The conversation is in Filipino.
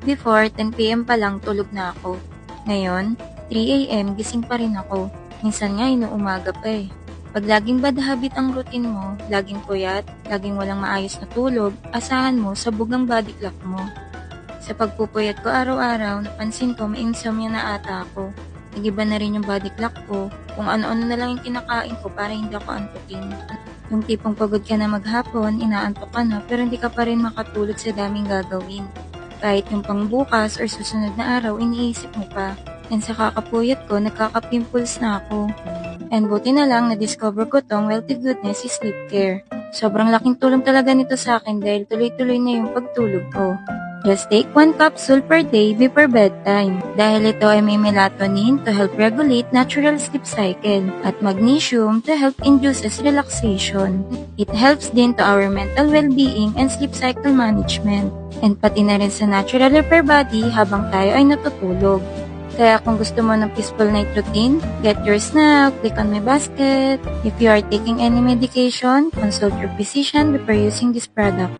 Before, 10 p.m. pa lang tulog na ako. Ngayon, 3 a.m. gising pa rin ako. Minsan nga inuumaga pa eh. Pag laging bad habit ang routine mo, laging puyat, laging walang maayos na tulog, asahan mo sabog ang body clock mo. Sa pagpupuyat ko araw-araw, napansin ko may insomnia na ata ako. Nag-iba na rin yung body clock ko, kung ano-ano na lang yung kinakain ko para hindi ako antukin. Yung tipong pagod ka na maghapon, inaantok ka na, pero hindi ka pa rin makatulog sa daming gagawin. Kahit yung pangbukas or susunod na araw, iniisip mo pa. And sa kakapuyat ko, nagkaka-pimples na ako. And buti na lang, na-discover ko tong Wealthy Goodness is Sleep Care. Sobrang laking tulong talaga nito sa akin dahil tuloy-tuloy na yung pagtulog ko. Just take 1 capsule per day before bedtime. Dahil ito ay may melatonin to help regulate natural sleep cycle at magnesium to help induces relaxation. It helps din to our mental well-being and sleep cycle management. And pati na rin sa natural repair body habang tayo ay natutulog. Kaya kung gusto mo ng peaceful night routine, get your snack, click on my basket. If you are taking any medication, consult your physician before using this product.